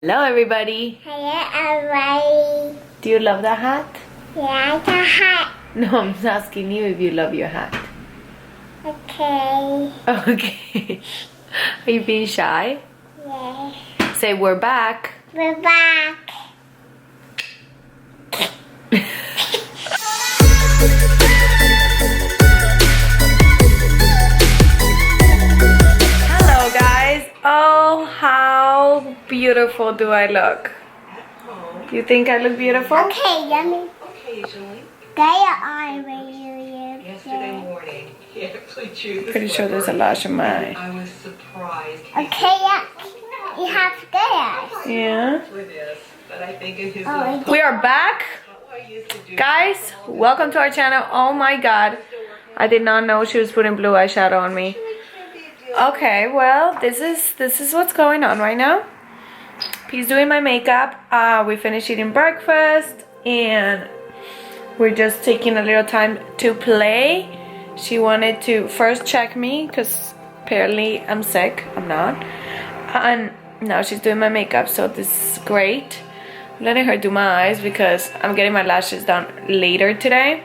Hello everybody! Hello everybody. Do you love the hat? Yeah, the hat. No, I'm asking you if you love your hat. Okay. Okay. Are you being shy? Yeah. Say we're back. We're back. Hello guys! Oh, how beautiful do I look? You think I look beautiful? Okay, yummy. Occasionally. They are really Yesterday morning, he actually chewed this Pretty sure liver, there's a lash in my and eye. I was surprised. Okay, yeah. You have scars. Yeah. With this, but I think in his Oh, We are back! what I used to do. Guys, welcome to our channel. Oh my god. I did not know she was putting blue eyeshadow on me. Okay, well, this is what's going on right now. He's doing my makeup. We finished eating breakfast and we're just taking a little time to play. She wanted to first check me because apparently I'm sick. I'm not. And now she's doing my makeup, so this is great. I'm letting her do my eyes because I'm getting my lashes done later today.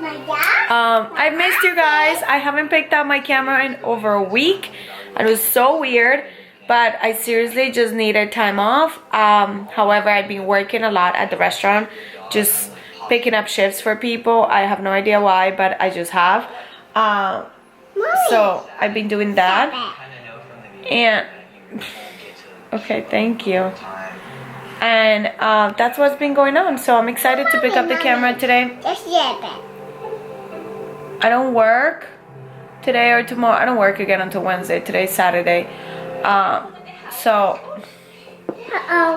My dad? I missed you guys. I haven't picked up my camera in over a week. It was so weird, but I seriously just needed time off. However, I've been working a lot at the restaurant, just picking up shifts for people. I have no idea why, but I just have. So I've been doing that. And okay, thank you. And that's what's been going on. So I'm excited to pick up the camera today. Just yeah, I don't work today or tomorrow. I don't work again until Wednesday. Today's Saturday. So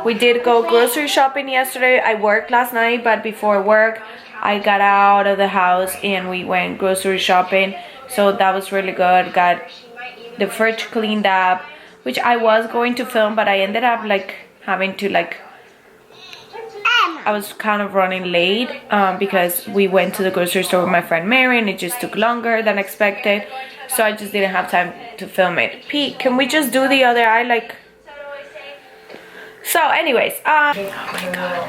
we did go grocery shopping yesterday. I worked last night, but before work I got out of the house and we went grocery shopping. So that was really good. Got the fridge cleaned up, which I was going to film, but I ended up like having to I was kind of running late because we went to the grocery store with my friend Mary and it just took longer than expected. So I just didn't have time to film it. Pete, can we just do the other eye So anyways, oh my god.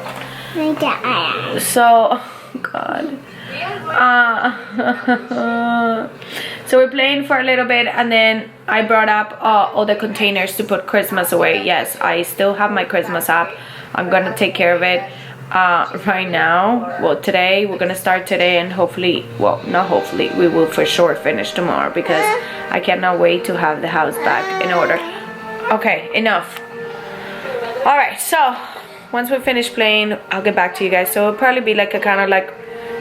My dad. So, oh god. So we're playing for a little bit and then I brought up all the containers to put Christmas away. Yes, I still have my Christmas app. I'm gonna take care of it right now. Well, today we're gonna start today and hopefully, well, not hopefully, we will for sure finish tomorrow because I cannot wait to have the house back in order. Okay, enough. Alright, so once we finish playing, I'll get back to you guys. So it'll probably be like a kind of like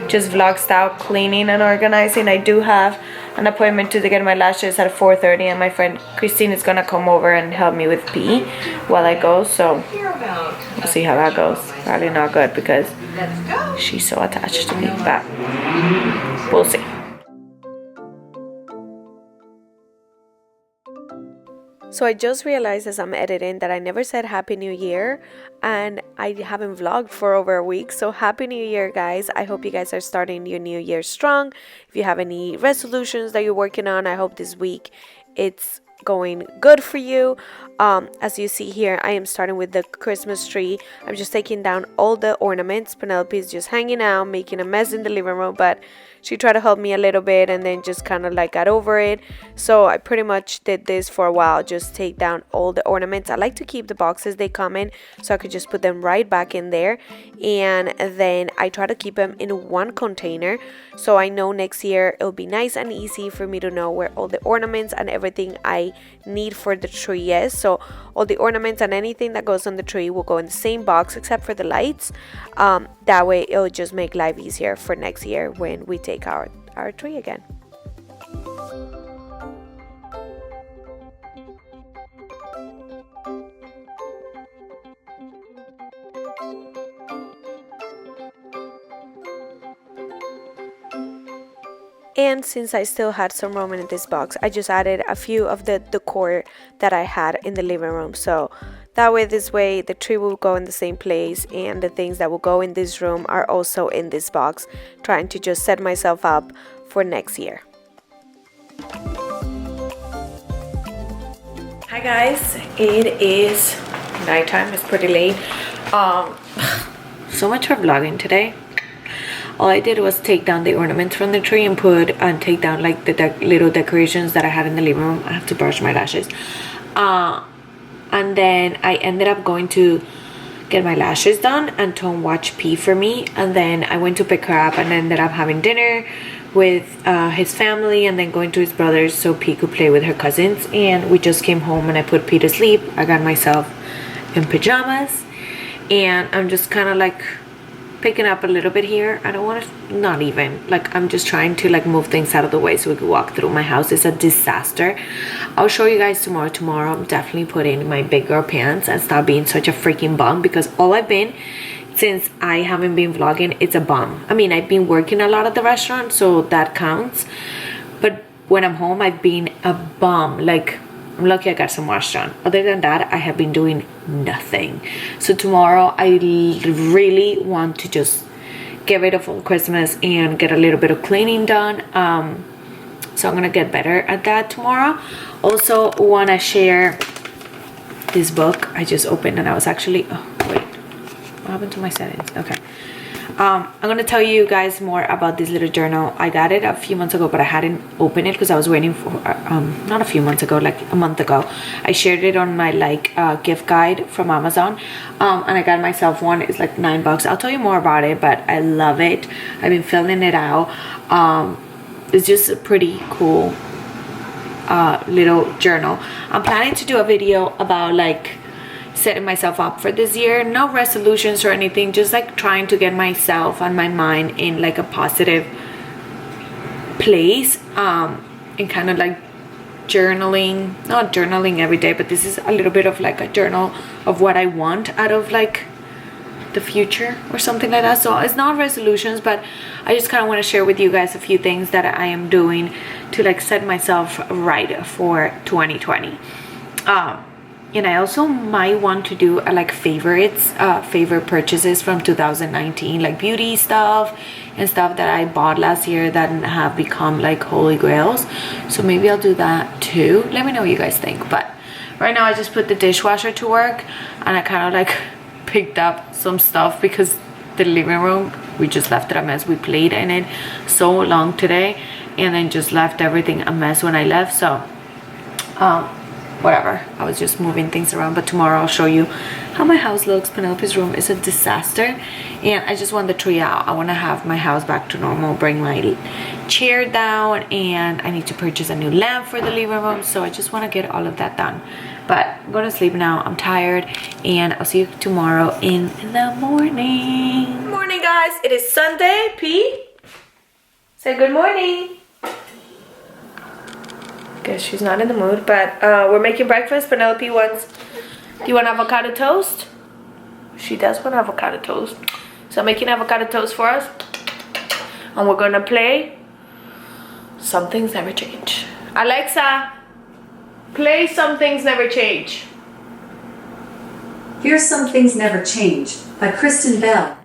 just vlog style cleaning and organizing. I do have an appointment to get my lashes at 4:30 and my friend Christine is gonna come over and help me with P while I go, so we'll see how that goes. Probably not good because she's so attached to me, but we'll see. So I just realized as I'm editing that I never said Happy New Year and I haven't vlogged for over a week. So Happy New Year, guys. I hope you guys are starting your new year strong. If you have any resolutions that you're working on, I hope this week it's going good for you. As you see here, I am starting with the Christmas tree. I'm just taking down all the ornaments. Penelope's just hanging out, making a mess in the living room, but she tried to help me a little bit and then just kind of like got over it. So I pretty much did this for a while, just take down all the ornaments. I like to keep the boxes they come in so I could just put them right back in there, and then I try to keep them in one container so I know next year it'll be nice and easy for me to know where all the ornaments and everything I need for the tree is. So all the ornaments and anything that goes on the tree will go in the same box except for the lights. That way it'll just make life easier for next year when we take our tree again. And since I still had some room in this box, I just added a few of the decor that I had in the living room. So that way, this way, the tree will go in the same place and the things that will go in this room are also in this box, trying to just set myself up for next year. Hi guys, it is nighttime. It's pretty late. So much for vlogging today. All I did was take down the ornaments from the tree and take down like the little decorations that I had in the living room. I have to brush my lashes. And then I ended up going to get my lashes done, and Tom watched P for me, and then I went to pick her up and ended up having dinner with his family, and then going to his brother's so P could play with her cousins. And we just came home and I put P to sleep. I got myself in pajamas, and I'm just kind of like picking up a little bit here. I don't want to, not even like, I'm just trying to like move things out of the way so we could walk through my house. It's a disaster. I'll show you guys tomorrow. I'm definitely putting my big girl pants and stop being such a freaking bum, because all I've been since I haven't been vlogging, it's a bum. I mean, I've been working a lot at the restaurant, so that counts, but when I'm home I've been a bum. Like, I'm lucky I got some wash done. Other than that, I have been doing nothing. So tomorrow I really want to just get rid of all Christmas and get a little bit of cleaning done. So I'm gonna get better at that tomorrow. Also want to share this book I just opened, and I was actually, oh wait, what happened to my settings? Okay. I'm gonna tell you guys more about this little journal. I got it a few months ago, but I hadn't opened it because I was waiting for not a few months ago, like a month ago. I shared it on my like gift guide from Amazon, and I got myself one. It's like $9. I'll tell you more about it, but I love it. I've been filling it out. It's just a pretty cool little journal. I'm planning to do a video about like setting myself up for this year. No resolutions or anything, just like trying to get myself and my mind in like a positive place, and kind of like journaling, not journaling every day, but this is a little bit of like a journal of what I want out of like the future or something like that. So it's not resolutions, but I just kind of want to share with you guys a few things that I am doing to like set myself right for 2020. And I also might want to do like favorite purchases from 2019, like beauty stuff and stuff that I bought last year that have become like holy grails. So maybe I'll do that too. Let me know what you guys think. But right now I just put the dishwasher to work, and I kind of like picked up some stuff because the living room, we just left it a mess. We played in it so long today, and then just left everything a mess when I left. So whatever, I was just moving things around. But tomorrow I'll show you how my house looks. Penelope's room is a disaster, and I just want the tree out. I want to have my house back to normal, bring my chair down, and I need to purchase a new lamp for the living room. So I just want to get all of that done. But I'm going to sleep now. I'm tired, and I'll see you tomorrow in the morning. Good morning, guys. It is Sunday. P, say good morning. Guess she's not in the mood, but we're making breakfast. Penelope wants, do you want avocado toast? She does want avocado toast. So I'm making avocado toast for us, and we're gonna play Some Things Never Change. Alexa, play Some Things Never Change. Here's Some Things Never Change by Kristen Bell.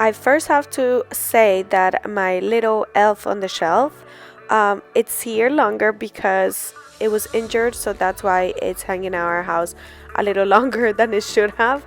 I first have to say that my little elf on the shelf, it's here longer because it was injured, so that's why it's hanging out our house a little longer than it should have,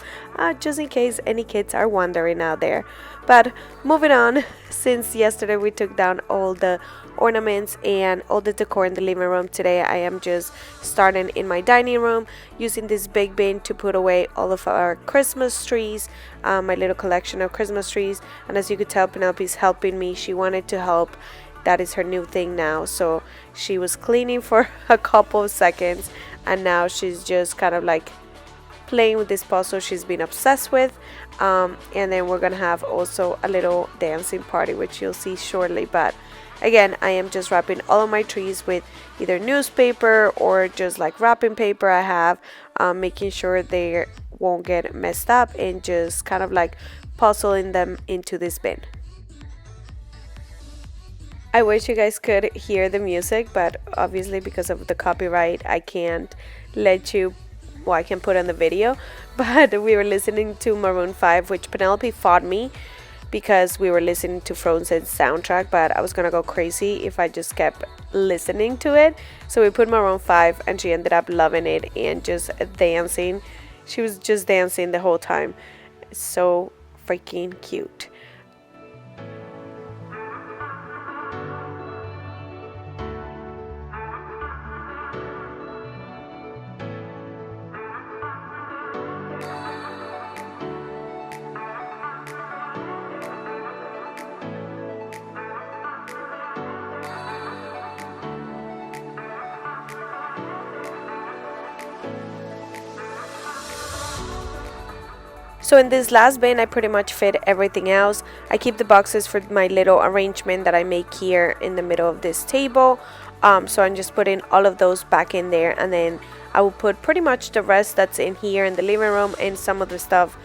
just in case any kids are wandering out there. But moving on, since yesterday we took down all the ornaments and all the decor in the living room, today I am just starting in my dining room, using this big bin to put away all of our Christmas trees, my little collection of Christmas trees. And as you could tell, Penelope's helping me. She wanted to help. That is her new thing now. So she was cleaning for a couple of seconds, and now she's just kind of like playing with this puzzle she's been obsessed with. And then we're gonna have also a little dancing party, which you'll see shortly. But again, I am just wrapping all of my trees with either newspaper or just like wrapping paper I have, making sure they won't get messed up, and just kind of like puzzling them into this bin. I wish you guys could hear the music, but obviously because of the copyright I can't let you, well, I can put on the video. But we were listening to Maroon 5, which Penelope fought me because we were listening to Frozen's soundtrack, but I was gonna go crazy if I just kept listening to it. So we put Maroon 5 and she ended up loving it and just dancing. She was just dancing the whole time. So freaking cute. So in this last bin, I pretty much fit everything else. I keep the boxes for my little arrangement that I make here in the middle of this table. So I'm just putting all of those back in there, and then I will put pretty much the rest that's in here in the living room and some of the stuff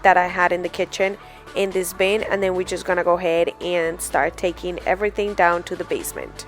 that I had in the kitchen in this bin, and then we're just gonna go ahead and start taking everything down to the basement.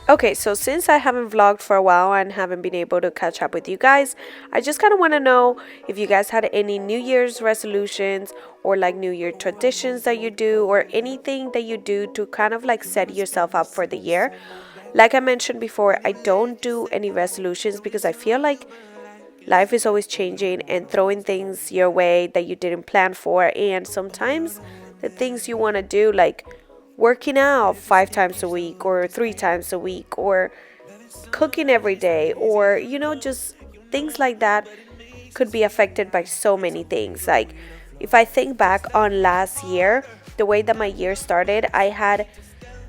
Okay, so since I haven't vlogged for a while and haven't been able to catch up with you guys, I just kind of want to know if you guys had any New Year's resolutions or like New Year traditions that you do, or anything that you do to kind of like set yourself up for the year. Like I mentioned before, I don't do any resolutions because I feel like life is always changing and throwing things your way that you didn't plan for, and sometimes the things you want to do, like working out 5 times a week or 3 times a week, or cooking every day, or just things like that, could be affected by so many things. Like if I think back on last year, the way that my year started,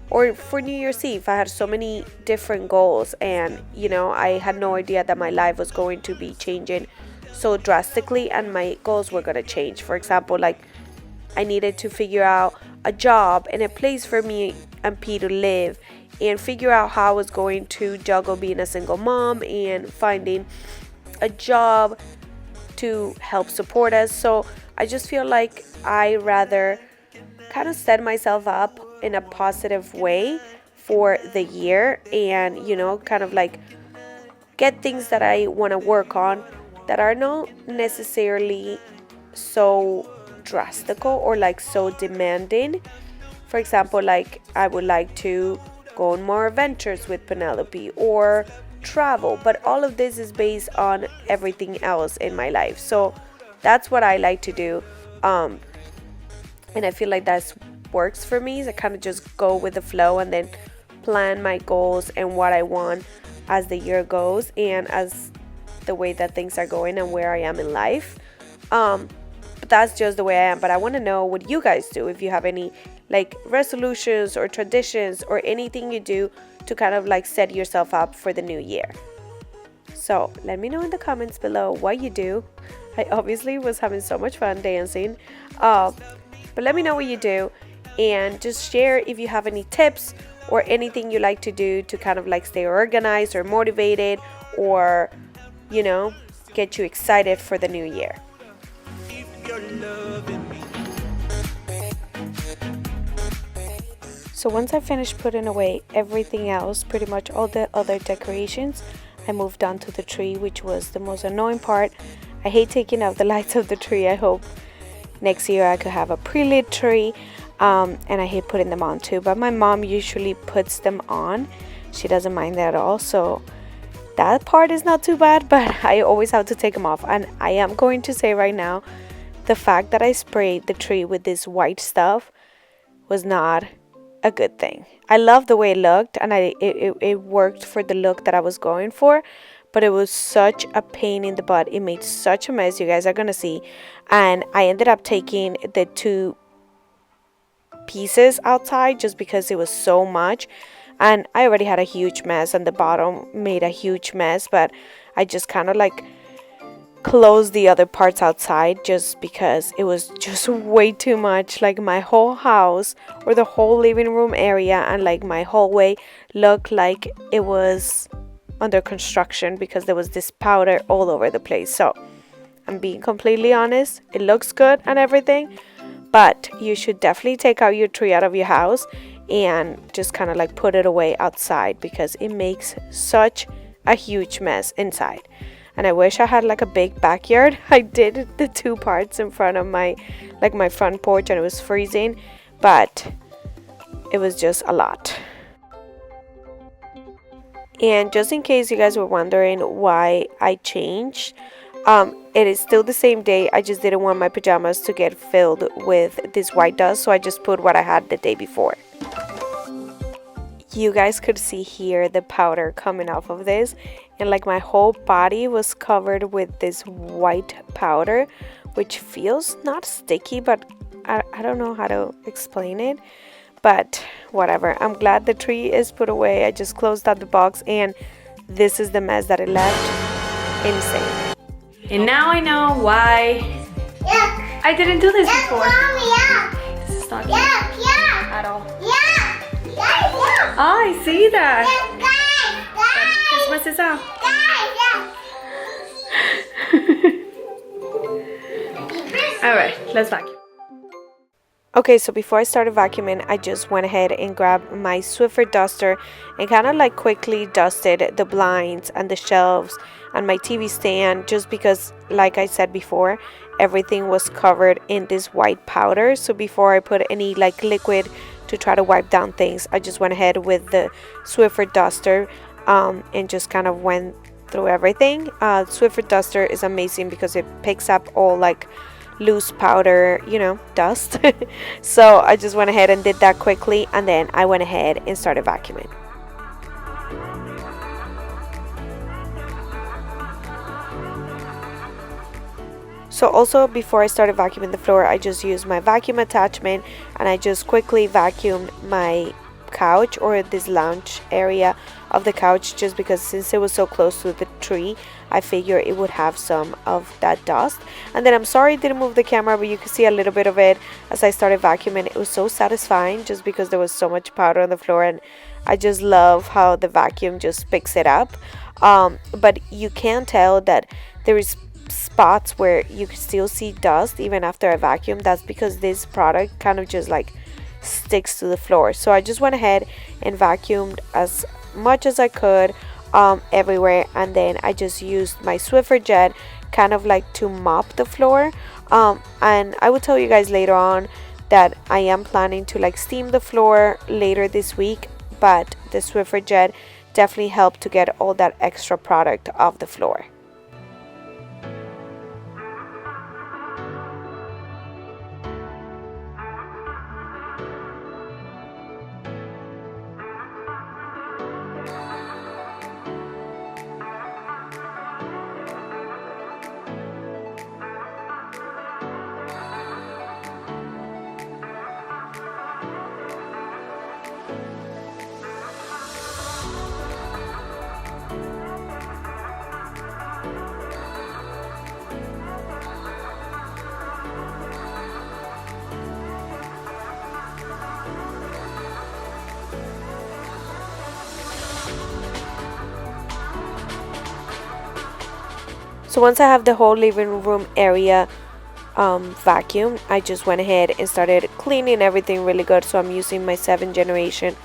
or for New Year's Eve, I had so many different goals, and I had no idea that my life was going to be changing so drastically and my goals were going to change. For example, like I needed to figure out a job and a place for me and P to live, and figure out how I was going to juggle being a single mom and finding a job to help support us. So I just feel like I rather kind of set myself up in a positive way for the year, and kind of like get things that I want to work on that are not necessarily so drastical or like so demanding. For example, like I would like to go on more adventures with Penelope or travel, but all of this is based on everything else in my life. So that's what I like to do, and I feel like that works for me. So I kind of just go with the flow and then plan my goals and what I want as the year goes and as the way that things are going and where I am in life. But that's just the way I am. But I want to know what you guys do, if you have any like resolutions or traditions or anything you do to kind of like set yourself up for the new year. So let me know in the comments below what you do. I obviously was having so much fun dancing, but let me know what you do, and just share if you have any tips or anything you like to do to kind of like stay organized or motivated, or get you excited for the new year. So once I finished putting away everything else, pretty much all the other decorations, I moved on to the tree, which was the most annoying part. I hate taking out the lights of the tree. I hope next year I could have a pre-lit tree, and I hate putting them on too, but my mom usually puts them on. She doesn't mind that at all, so that part is not too bad, but I always have to take them off. And I am going to say right now, the fact that I sprayed the tree with this white stuff was not a good thing. I love the way it looked, and it worked for the look that I was going for, but it was such a pain in the butt. It made such a mess, you guys are gonna see. And I ended up taking the 2 pieces outside just because it was so much, and I already had a huge mess, and the bottom made a huge mess, but I just kind of like close the other parts outside just because it was just way too much. Like my whole house or the whole living room area and like my hallway looked like it was under construction because there was this powder all over the place. So I'm being completely honest, it looks good and everything, but you should definitely take out your tree out of your house and just kind of like put it away outside because it makes such a huge mess inside. And I wish I had like a big backyard. I did the 2 parts in front of my front porch and it was freezing, but it was just a lot. And just in case you guys were wondering why I changed, it is still the same day. I just didn't want my pajamas to get filled with this white dust, so I just put what I had the day before. You guys could see here the powder coming off of this, and like my whole body was covered with this white powder, which feels not sticky, but I don't know how to explain it, but whatever. I'm glad the tree is put away. I just closed out the box and this is the mess that it left. Insane. And now I know why Yuck. I didn't do this Yuck, before. Mommy, yuck. This is not Yuck, yuck. at all. Yuck. Guys, yuck. Oh, I see that. Yuck, guys, Christmas is out. guys, yuck. Alright, let's vacuum. Okay, so before I started vacuuming, I just went ahead and grabbed my Swiffer duster and kind of like quickly dusted the blinds and the shelves and my TV stand, just because, like I said before, everything was covered in this white powder. So before I put any like liquid to try to wipe down things, I just went ahead with the Swiffer duster and just kind of went through everything. Swiffer duster is amazing because it picks up all like loose powder, you know, dust. So I just went ahead and did that quickly, and then I went ahead and started vacuuming. So also before I started vacuuming the floor, I just used my vacuum attachment and I just quickly vacuumed my couch, or this lounge area of the couch, just because since it was so close to the tree, I figured it would have some of that dust. And then I'm sorry I didn't move the camera, but you can see a little bit of it as I started vacuuming. It was so satisfying just because there was so much powder on the floor, and I just love how the vacuum just picks it up. But you can tell that there is spots where you can still see dust even after I vacuum. That's because this product kind of just like sticks to the floor. So I just went ahead and vacuumed as much as I could everywhere, and then I just used my Swiffer jet kind of like to mop the floor, and I will tell you guys later on that I am planning to like steam the floor later this week, but the Swiffer jet definitely helped to get all that extra product off the floor. So once I have the whole living room area vacuumed, I just went ahead and started cleaning everything really good. So I'm using my 7th generation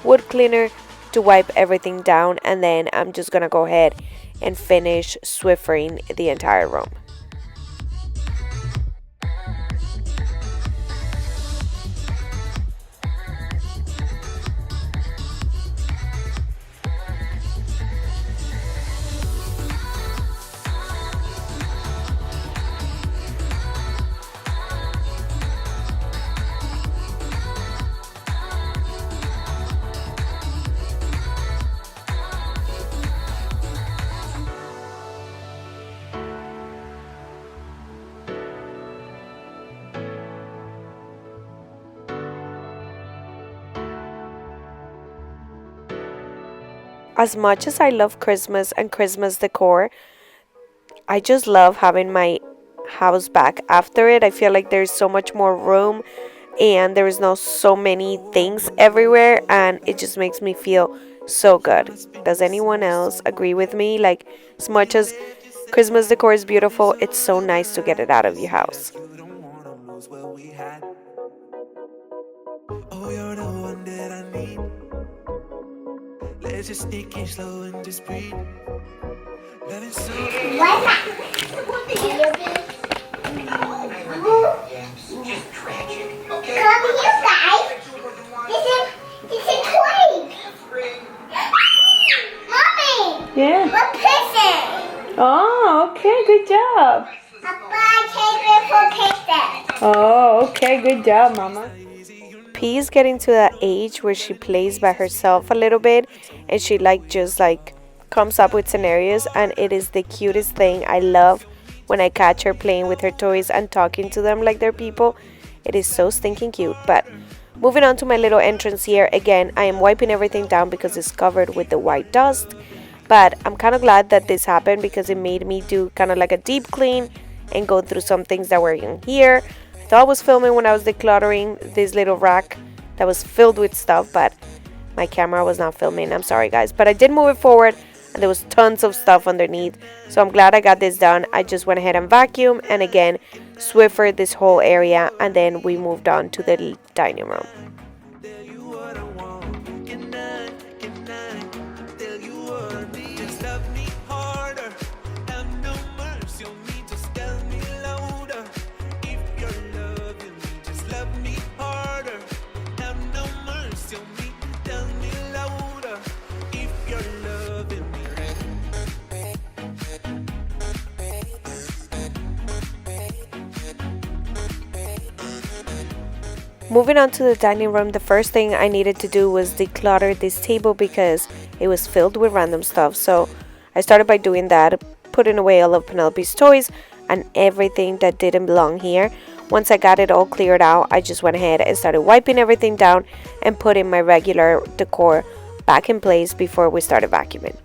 wood cleaner to wipe everything down, and then I'm just gonna go ahead and finish Swiffering the entire room. As much as I love Christmas and Christmas decor, I just love having my house back after it. I feel like there's so much more room and there is not so many things everywhere, and it just makes me feel so good. Does anyone else agree with me? Like, as much as Christmas decor is beautiful, it's so nice to get it out of your house. Oh, you're the one that I need. Let's just sneak in slow and just breathe. Loving so Come here, guys. This is toy. Mommy. Yeah. What present? Oh, okay, good job. Papa, take it for picture. Oh, okay, good job, Mama. P is getting to that age where she plays by herself a little bit, and she just comes up with scenarios, and it is the cutest thing. I love when I catch her playing with her toys and talking to them like they're people. It is so stinking cute. But moving on to my little entrance here, again, I am wiping everything down because it's covered with the white dust. But I'm kind of glad that this happened because it made me do kind of like a deep clean and go through some things that were in here. I thought I was filming when I was decluttering this little rack that was filled with stuff, but my camera was not filming. I'm sorry, guys. But I did move it forward, and there was tons of stuff underneath. So I'm glad I got this done. I just went ahead and vacuumed and again Swiffered this whole area, and then we moved on to the dining room. Moving on to the dining room, the first thing I needed to do was declutter this table because it was filled with random stuff. So I started by doing that, putting away all of Penelope's toys and everything that didn't belong here. Once I got it all cleared out, I just went ahead and started wiping everything down and putting my regular decor back in place before we started vacuuming.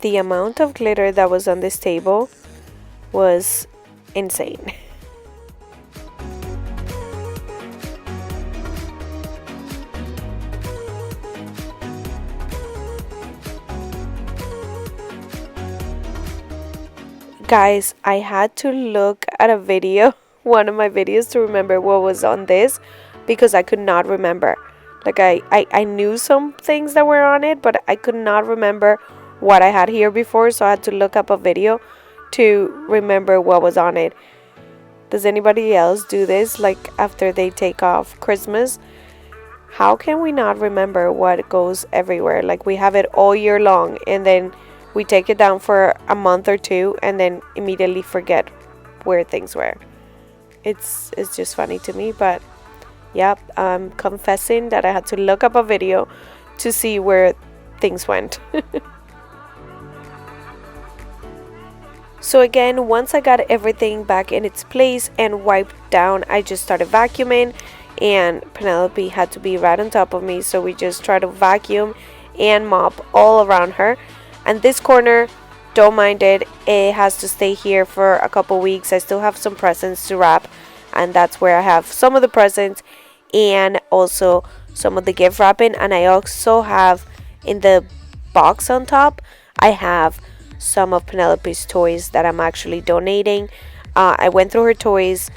The amount of glitter that was on this table was insane. Guys, I had to look at a video, one of my videos, to remember what was on this because I could not remember. Like I knew some things that were on it, but I could not remember what I had here before, so I had to look up a video to remember what was on it. Does anybody else do this, like after they take off Christmas? How can we not remember what goes everywhere? Like, we have it all year long and then we take it down for a month or two and then immediately forget where things were. It's just funny to me. But yep, I'm confessing that I had to look up a video to see where things went. So again, once I got everything back in its place and wiped down, I just started vacuuming, and Penelope had to be right on top of me, so we just tried to vacuum and mop all around her. And this corner, don't mind it, it has to stay here for a couple weeks. I still have some presents to wrap, and that's where I have some of the presents and also some of the gift wrapping. And I also have in the box on top, I have some of Penelope's toys that I'm actually donating. I went through her toys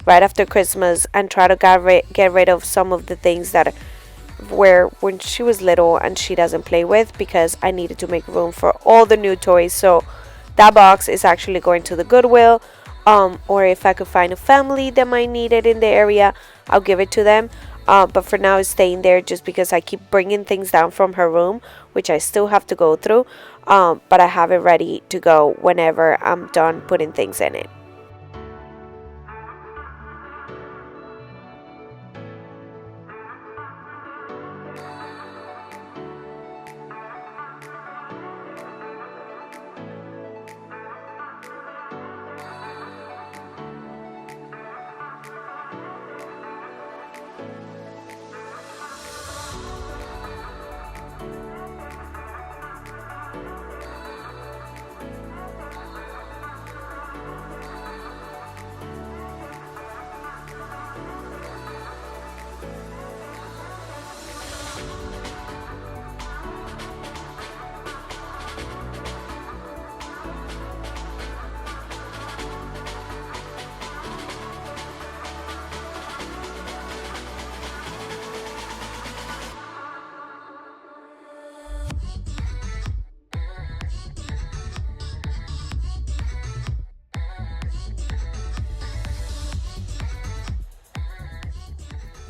right after Christmas and tried to get rid of some of the things that were when she was little and she doesn't play with, because I needed to make room for all the new toys. So that box is actually going to the Goodwill, or if I could find a family that might need it in the area, I'll give it to them. But for now it's staying there just because I keep bringing things down from her room, which I still have to go through. But I have it ready to go whenever I'm done putting things in it.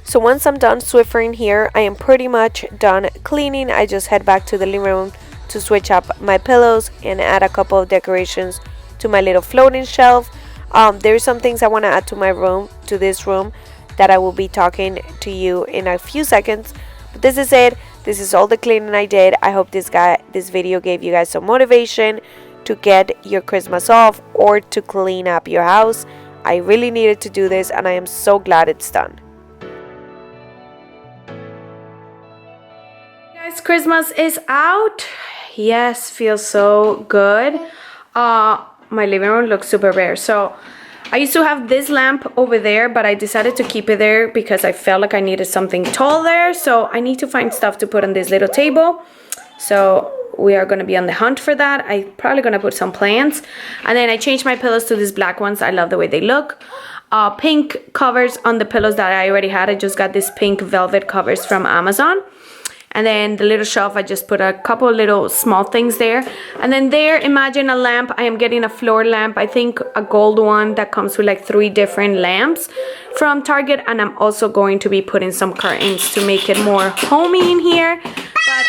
So once I'm done Swiffering here, I am pretty much done cleaning. I just head back to the living room to switch up my pillows and add a couple of decorations to my little floating shelf. There's some things I want to add to my room, to this room, that I will be talking to you in a few seconds. But this is it. This is all the cleaning I did. I hope this video gave you guys some motivation to get your Christmas off or to clean up your house. I really needed to do this and I am so glad it's done. Guys, Christmas is out. Yes, feels so good. My living room looks super bare. So I used to have this lamp over there, but I decided to keep it there because I felt like I needed something tall there. So I need to find stuff to put on this little table. So we are going to be on the hunt for that. I'm probably going to put some plants. And then I changed my pillows to these black ones. I love the way they look. Pink covers on the pillows that I already had. I just got this pink velvet covers from Amazon. And then the little shelf, I just put a couple little small things there. And then there, imagine a lamp. I am getting a floor lamp. I think a gold one that comes with like 3 different lamps from Target. And I'm also going to be putting some curtains to make it more homey in here. But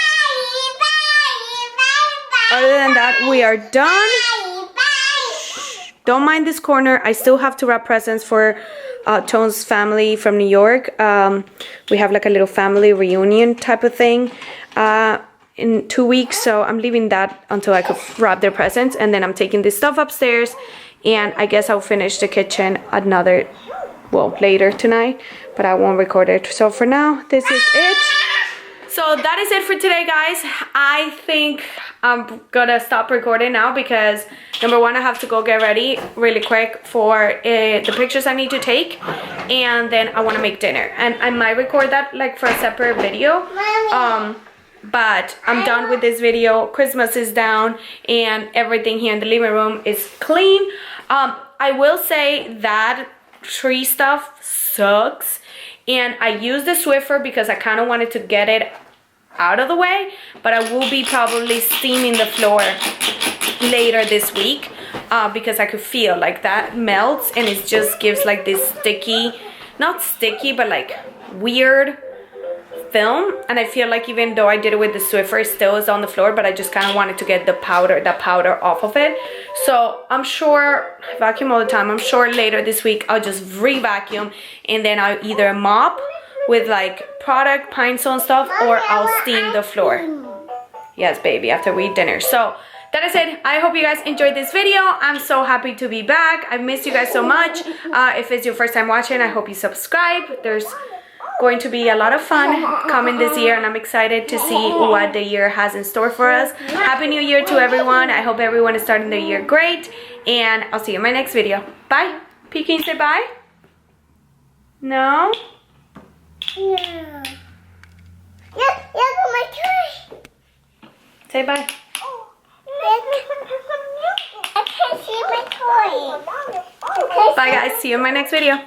other than that, we are done. Don't mind this corner. I still have to wrap presents for Tone's family from New York. We have like a little family reunion type of thing in 2 weeks, so I'm leaving that until I could wrap their presents, and then I'm taking this stuff upstairs, and I guess I'll finish the kitchen later tonight, but I won't record it. So for now, this is it. So that is it for today, guys. I think I'm gonna stop recording now because number one, I have to go get ready really quick for the pictures I need to take, and then I want to make dinner, and I might record that like for a separate video. But I'm done with this video. Christmas is down and everything here in the living room is clean. I will say that tree stuff sucks, and I use the Swiffer because I kind of wanted to get it out of the way, but I will be probably steaming the floor later this week because I could feel like that melts and it just gives like this sticky, not sticky, but like weird film. And I feel like even though I did it with the Swiffer, it still is on the floor, but I just kind of wanted to get the powder off of it. So I'm sure, I vacuum all the time, I'm sure later this week I'll just re-vacuum, and then I'll either mop with like product, Pine Sol and stuff, or I'll steam the floor. Yes, baby, after we eat dinner. So that is it. I hope you guys enjoyed this video. I'm so happy to be back. I missed you guys so much. If it's your first time watching, I hope you subscribe. There's going to be a lot of fun coming this year, and I'm excited to see what the year has in store for us. Happy New Year to everyone. I hope everyone is starting their year great, and I'll see you in my next video. Bye. P, can you say bye? No? No. Look at my toy. Say bye. I can't see my toy. Bye guys, see you in my next video.